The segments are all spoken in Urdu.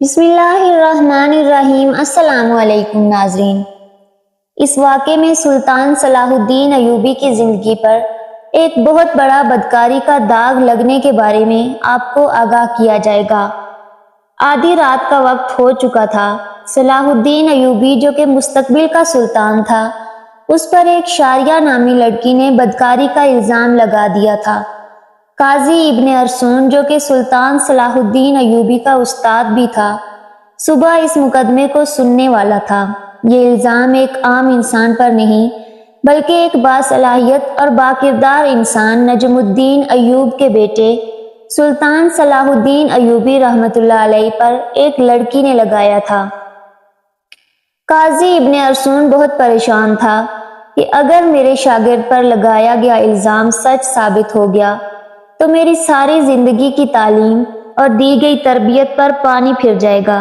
بسم اللہ الرحمن الرحیم۔ السلام علیکم ناظرین۔ اس واقعے میں سلطان صلاح الدین ایوبی کی زندگی پر ایک بہت بڑا بدکاری کا داغ لگنے کے بارے میں آپ کو آگاہ کیا جائے گا۔ آدھی رات کا وقت ہو چکا تھا۔ صلاح الدین ایوبی جو کہ مستقبل کا سلطان تھا، اس پر ایک شاریہ نامی لڑکی نے بدکاری کا الزام لگا دیا تھا۔ قاضی ابن ارسون جو کہ سلطان صلاح الدین ایوبی کا استاد بھی تھا، صبح اس مقدمے کو سننے والا تھا۔ یہ الزام ایک عام انسان پر نہیں بلکہ ایک باصلاحیت اور باکردار انسان نجم الدین ایوب کے بیٹے سلطان صلاح الدین ایوبی رحمۃ اللہ علیہ پر ایک لڑکی نے لگایا تھا۔ قاضی ابن ارسون بہت پریشان تھا کہ اگر میرے شاگرد پر لگایا گیا الزام سچ ثابت ہو گیا تو میری ساری زندگی کی تعلیم اور دی گئی تربیت پر پانی پھر جائے گا۔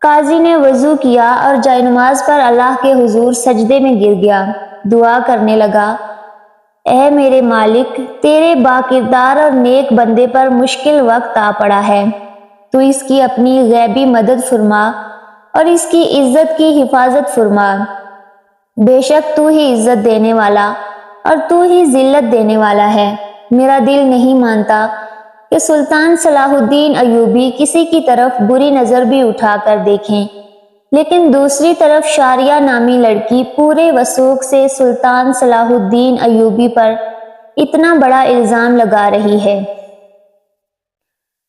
قاضی نے وضو کیا اور جائے نماز پر اللہ کے حضور سجدے میں گر گیا، دعا کرنے لگا، اے میرے مالک، تیرے باکردار اور نیک بندے پر مشکل وقت آ پڑا ہے، تو اس کی اپنی غیبی مدد فرما اور اس کی عزت کی حفاظت فرما۔ بے شک تو ہی عزت دینے والا اور تو ہی ذلت دینے والا ہے۔ میرا دل نہیں مانتا کہ سلطان صلاح الدین ایوبی کسی کی طرف بری نظر بھی اٹھا کر دیکھیں، لیکن دوسری طرف شاریہ نامی لڑکی پورے وثوق سے سلطان صلاح الدین ایوبی پر اتنا بڑا الزام لگا رہی ہے۔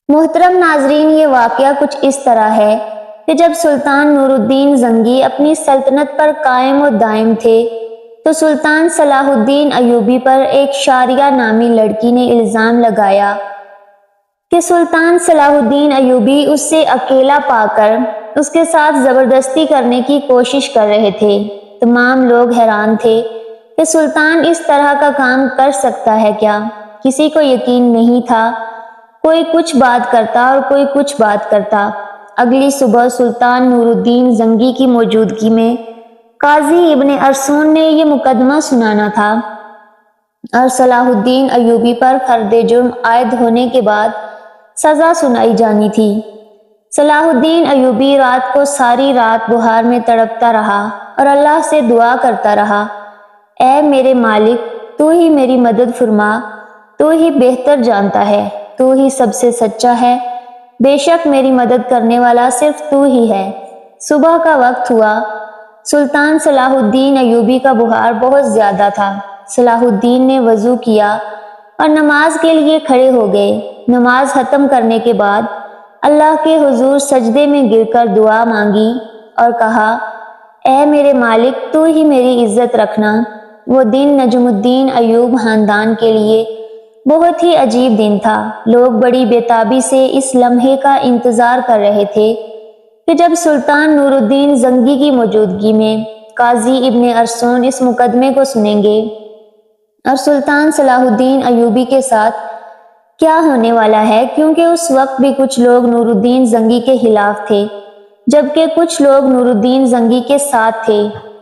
محترم ناظرین، یہ واقعہ کچھ اس طرح ہے کہ جب سلطان نور الدین زنگی اپنی سلطنت پر قائم و دائم تھے تو سلطان صلاح الدین ایوبی پر ایک شاریہ نامی لڑکی نے الزام لگایا کہ سلطان صلاح الدین ایوبی اس سے اکیلا پا کر اس کے ساتھ زبردستی کرنے کی کوشش کر رہے تھے۔ تمام لوگ حیران تھے کہ سلطان اس طرح کا کام کر سکتا ہے کیا؟ کسی کو یقین نہیں تھا۔ کوئی کچھ بات کرتا اور کوئی کچھ بات کرتا۔ اگلی صبح سلطان نور الدین زنگی کی موجودگی میں قاضی ابن ارسون نے یہ مقدمہ سنانا تھا اور صلاح الدین ایوبی پر فرد جرم عائد ہونے کے بعد سزا سنائی جانی تھی۔ صلاح الدین ایوبی رات کو ساری رات بخار میں تڑپتا رہا اور اللہ سے دعا کرتا رہا، اے میرے مالک، تو ہی میری مدد فرما، تو ہی بہتر جانتا ہے، تو ہی سب سے سچا ہے، بے شک میری مدد کرنے والا صرف تو ہی ہے۔ صبح کا وقت ہوا۔ سلطان صلاح الدین ایوبی کا بخار بہت زیادہ تھا۔ صلاح الدین نے وضو کیا اور نماز کے لیے کھڑے ہو گئے۔ نماز ختم کرنے کے بعد اللہ کے حضور سجدے میں گر کر دعا مانگی اور کہا، اے میرے مالک، تو ہی میری عزت رکھنا۔ وہ دن نجم الدین ایوب خاندان کے لیے بہت ہی عجیب دن تھا۔ لوگ بڑی بےتابی سے اس لمحے کا انتظار کر رہے تھے کہ جب سلطان نور الدین زنگی کی موجودگی میں قاضی ابن ارسون اس مقدمے کو سنیں گے اور سلطان صلاح الدین ایوبی کے ساتھ کیا ہونے والا ہے، کیونکہ اس وقت بھی کچھ لوگ نور الدین زنگی کے خلاف تھے جبکہ کچھ لوگ نور الدین زنگی کے ساتھ تھے،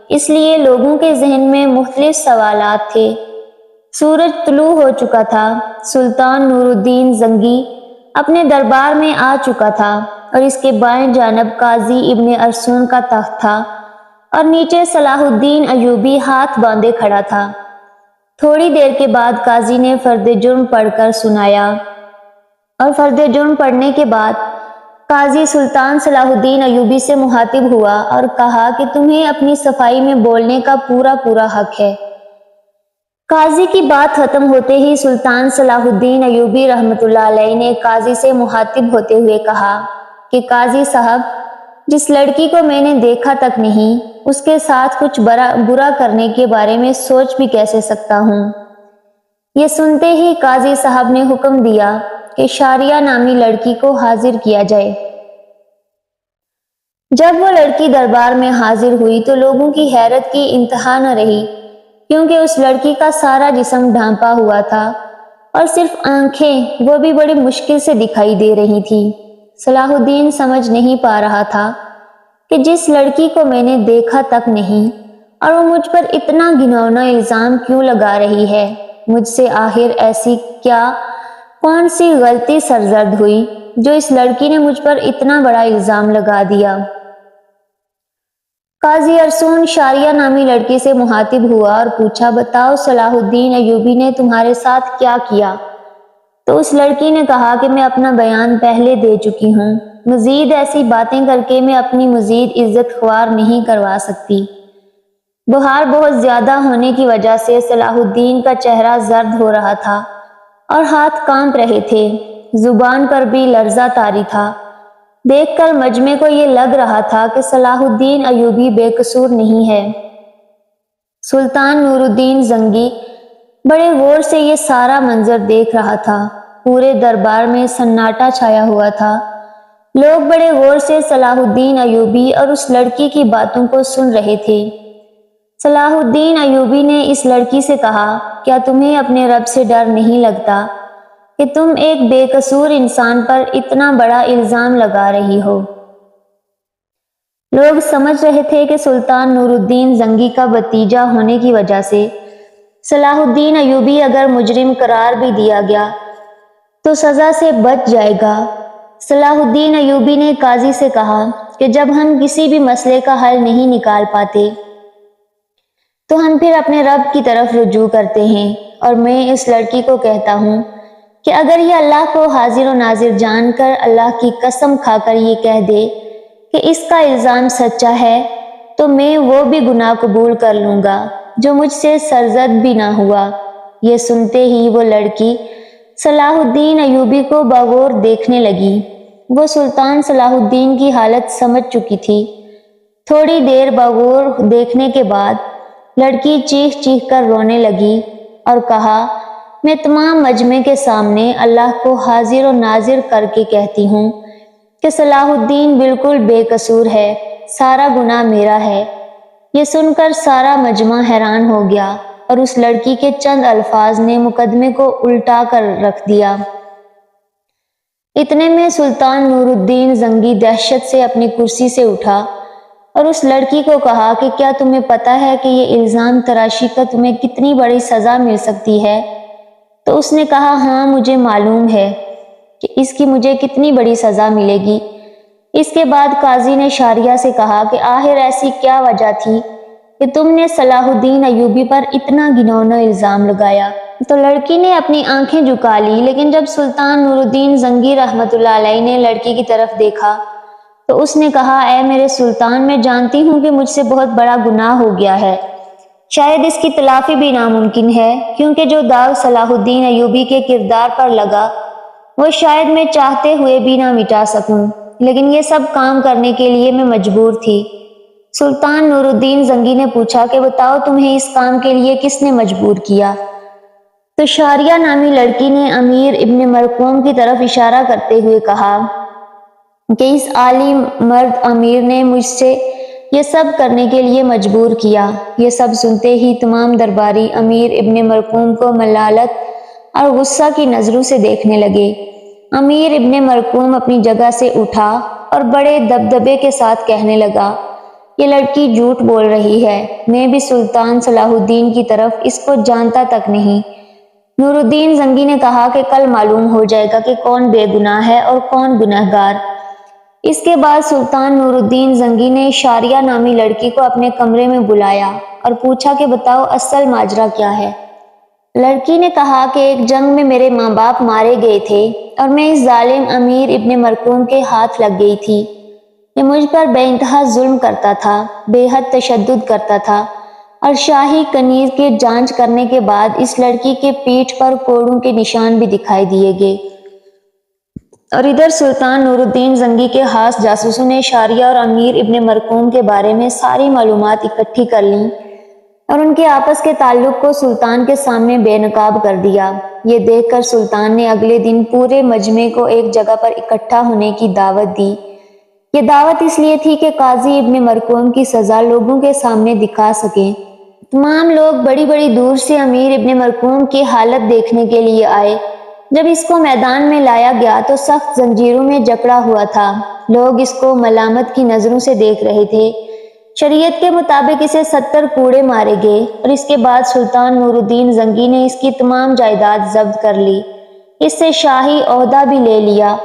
اس لیے لوگوں کے ذہن میں مختلف سوالات تھے۔ سورج طلوع ہو چکا تھا۔ سلطان نور الدین زنگی اپنے دربار میں آ چکا تھا اور اس کے بائیں جانب قاضی ابن ارسون کا تخت تھا اور نیچے صلاح الدین ایوبی ہاتھ باندھے کھڑا تھا۔ تھوڑی دیر کے بعد قاضی نے فرد جرم پڑھ کر سنایا اور فرد جرم پڑھنے کے بعد قاضی سلطان صلاح الدین ایوبی سے مخاطب ہوا اور کہا کہ تمہیں اپنی صفائی میں بولنے کا پورا حق ہے۔ قاضی کی بات ختم ہوتے ہی سلطان صلاح الدین ایوبی رحمۃ اللہ علیہ نے قاضی سے مخاطب ہوتے ہوئے کہا کہ قاضی صاحب، جس لڑکی کو میں نے دیکھا تک نہیں، اس کے ساتھ کچھ برا کرنے کے بارے میں سوچ بھی کیسے سکتا ہوں؟ یہ سنتے ہی قاضی صاحب نے حکم دیا کہ شاریہ نامی لڑکی کو حاضر کیا جائے۔ جب وہ لڑکی دربار میں حاضر ہوئی تو لوگوں کی حیرت کی انتہا نہ رہی، کیونکہ اس لڑکی کا سارا جسم ڈھانپا ہوا تھا اور صرف آنکھیں، وہ بھی بڑی مشکل سے دکھائی دے رہی تھی۔ صلاح الدین سمجھ نہیں پا رہا تھا کہ جس لڑکی کو میں نے دیکھا تک نہیں اور وہ مجھ پر اتنا گھناؤنا الزام کیوں لگا رہی ہے، مجھ سے آخر ایسی کون سی غلطی سرزد ہوئی جو اس لڑکی نے مجھ پر اتنا بڑا الزام لگا دیا۔ قاضی ارسون شاریہ نامی لڑکی سے مخاطب ہوا اور پوچھا، بتاؤ صلاح الدین ایوبی نے تمہارے ساتھ کیا کیا؟ تو اس لڑکی نے کہا کہ میں اپنا بیان پہلے دے چکی ہوں، مزید ایسی باتیں کر کے میں اپنی مزید عزت خوار نہیں کروا سکتی۔ بخار بہت زیادہ ہونے کی وجہ سے صلاح الدین کا چہرہ زرد ہو رہا تھا اور ہاتھ کانپ رہے تھے، زبان پر بھی لرزہ طاری تھا۔ دیکھ کر مجمع کو یہ لگ رہا تھا کہ صلاح الدین ایوبی بے قصور نہیں ہے۔ سلطان نور الدین زنگی بڑے غور سے یہ سارا منظر دیکھ رہا تھا۔ پورے دربار میں سناٹا چھایا ہوا تھا۔ لوگ بڑے غور سے صلاح الدین ایوبی اور اس لڑکی کی باتوں کو سن رہے تھے۔ صلاح الدین ایوبی نے اس لڑکی سے کہا، کیا تمہیں اپنے رب سے ڈر نہیں لگتا کہ تم ایک بے قصور انسان پر اتنا بڑا الزام لگا رہی ہو؟ لوگ سمجھ رہے تھے کہ سلطان نور الدین زنگی کا بھتیجا ہونے کی وجہ سے صلاح الدین ایوبی اگر مجرم قرار بھی دیا گیا تو سزا سے بچ جائے گا۔ صلاح الدین ایوبی نے قاضی سے کہا کہ جب ہم کسی بھی مسئلے کا حل نہیں نکال پاتے تو ہم پھر اپنے رب کی طرف رجوع کرتے ہیں، اور میں اس لڑکی کو کہتا ہوں کہ اگر یہ اللہ کو حاضر و ناظر جان کر اللہ کی قسم کھا کر یہ کہہ دے کہ اس کا الزام سچا ہے تو میں وہ بھی گناہ قبول کر لوں گا جو مجھ سے سرزد بھی نہ ہوا۔ یہ سنتے ہی وہ لڑکی صلاح الدین ایوبی کو بغور دیکھنے لگی۔ وہ سلطان صلاح الدین کی حالت سمجھ چکی تھی۔ تھوڑی دیر بغور دیکھنے کے بعد لڑکی چیخ چیخ کر رونے لگی اور کہا، میں تمام مجمع کے سامنے اللہ کو حاضر و ناظر کر کے کہتی ہوں کہ صلاح الدین بالکل بے قصور ہے، سارا گناہ میرا ہے۔ یہ سن کر سارا مجمع حیران ہو گیا اور اس لڑکی کے چند الفاظ نے مقدمے کو الٹا کر رکھ دیا۔ اتنے میں سلطان نور الدین زنگی دہشت سے اپنی کرسی سے اٹھا اور اس لڑکی کو کہا کہ کیا تمہیں پتا ہے کہ یہ الزام تراشی کا تمہیں کتنی بڑی سزا مل سکتی ہے؟ تو اس نے کہا، ہاں مجھے معلوم ہے کہ اس کی مجھے کتنی بڑی سزا ملے گی۔ اس کے بعد قاضی نے شاریہ سے کہا کہ آخر ایسی کیا وجہ تھی کہ تم نے صلاح الدین ایوبی پر اتنا گھناؤنا الزام لگایا؟ تو لڑکی نے اپنی آنکھیں جھکا لی، لیکن جب سلطان نور الدین زنگی رحمت اللہ علیہ نے لڑکی کی طرف دیکھا تو اس نے کہا، اے میرے سلطان، میں جانتی ہوں کہ مجھ سے بہت بڑا گناہ ہو گیا ہے، شاید اس کی تلافی بھی ناممکن ہے، کیونکہ جو داغ صلاح الدین ایوبی کے کردار پر لگا وہ شاید میں چاہتے ہوئے بھی نہ مٹا سکوں، لیکن یہ سب کام کرنے کے لیے میں مجبور تھی۔ سلطان نور الدین زنگی نے پوچھا کہ بتاؤ تمہیں اس کام کے لیے کس نے مجبور کیا؟ تو شاریہ نامی لڑکی نے امیر ابن مرقوم کی طرف اشارہ کرتے ہوئے کہا کہ اس عالی مرد امیر نے مجھ سے یہ سب کرنے کے لیے مجبور کیا۔ یہ سب سنتے ہی تمام درباری امیر ابن مرقوم کو ملالت اور غصہ کی نظروں سے دیکھنے لگے۔ امیر ابن مرقوم اپنی جگہ سے اٹھا اور بڑے دبدبے کے ساتھ کہنے لگا، یہ لڑکی جھوٹ بول رہی ہے، میں بھی سلطان صلاح الدین کی طرف اس کو جانتا تک نہیں۔ نور الدین زنگی نے کہا کہ کل معلوم ہو جائے گا کہ کون بے گناہ ہے اور کون گنہگار۔ اس کے بعد سلطان نور الدین زنگی نے شاریہ نامی لڑکی کو اپنے کمرے میں بلایا اور پوچھا کہ بتاؤ اصل ماجرا کیا ہے؟ لڑکی نے کہا کہ ایک جنگ میں میرے ماں باپ مارے گئے تھے اور میں اس ظالم امیر ابن مرقوم کے ہاتھ لگ گئی تھی۔ یہ مجھ پر بے انتہا ظلم کرتا تھا، بے حد تشدد کرتا تھا، اور شاہی کنیز کی جانچ کرنے کے بعد اس لڑکی کے پیٹھ پر کوڑوں کے نشان بھی دکھائی دیے گئے۔ اور ادھر سلطان نور الدین زنگی کے خاص جاسوسوں نے شاریہ اور امیر ابن مرقوم کے بارے میں ساری معلومات اکٹھی کر لیں اور ان کے آپس کے تعلق کو سلطان کے سامنے بے نقاب کر دیا۔ یہ دیکھ کر سلطان نے اگلے دن پورے مجمع کو ایک جگہ پر اکٹھا ہونے کی دعوت دی۔ یہ دعوت اس لیے تھی کہ قاضی ابن مرقوم کی سزا لوگوں کے سامنے دکھا سکیں۔ تمام لوگ بڑی بڑی دور سے امیر ابن مرقوم کی حالت دیکھنے کے لیے آئے۔ جب اس کو میدان میں لایا گیا تو سخت زنجیروں میں جکڑا ہوا تھا۔ لوگ اس کو ملامت کی نظروں سے دیکھ رہے تھے۔ شریعت کے مطابق اسے 70 کوڑے مارے گئے اور اس کے بعد سلطان نور الدین زنگی نے اس کی تمام جائیداد ضبط کر لی، اس سے شاہی عہدہ بھی لے لیا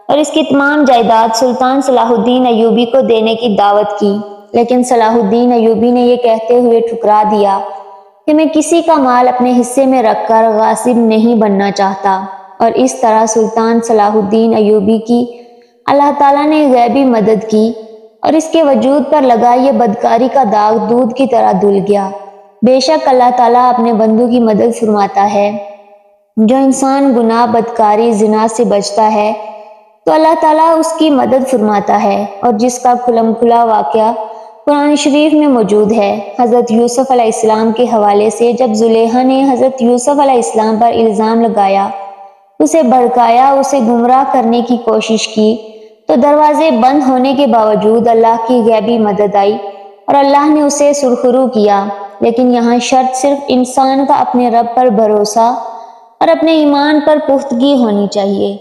اور اس کی تمام جائیداد سلطان صلاح الدین ایوبی کو دینے کی دعوت کی، لیکن صلاح الدین ایوبی نے یہ کہتے ہوئے ٹھکرا دیا کہ میں کسی کا مال اپنے حصے میں رکھ کر غاصب نہیں بننا چاہتا، اور اس طرح سلطان صلاح الدین ایوبی کی اللہ تعالیٰ نے غیبی مدد کی اور اس کے وجود پر لگا یہ بدکاری کا داغ دودھ کی طرح دھل گیا۔ بے شک اللہ تعالیٰ اپنے بندوں کی مدد فرماتا ہے۔ جو انسان گناہ، بدکاری، زنا سے بچتا ہے تو اللہ تعالیٰ اس کی مدد فرماتا ہے، اور جس کا کھلم کھلا واقعہ قرآن شریف میں موجود ہے۔ حضرت یوسف علیہ السلام کے حوالے سے جب زلیخا نے حضرت یوسف علیہ السلام پر الزام لگایا، اسے بھڑکایا، اسے گمراہ کرنے کی کوشش کی، تو دروازے بند ہونے کے باوجود اللہ کی غیبی مدد آئی اور اللہ نے اسے سرخرو کیا۔ لیکن یہاں شرط صرف انسان کا اپنے رب پر بھروسہ اور اپنے ایمان پر پختگی ہونی چاہیے۔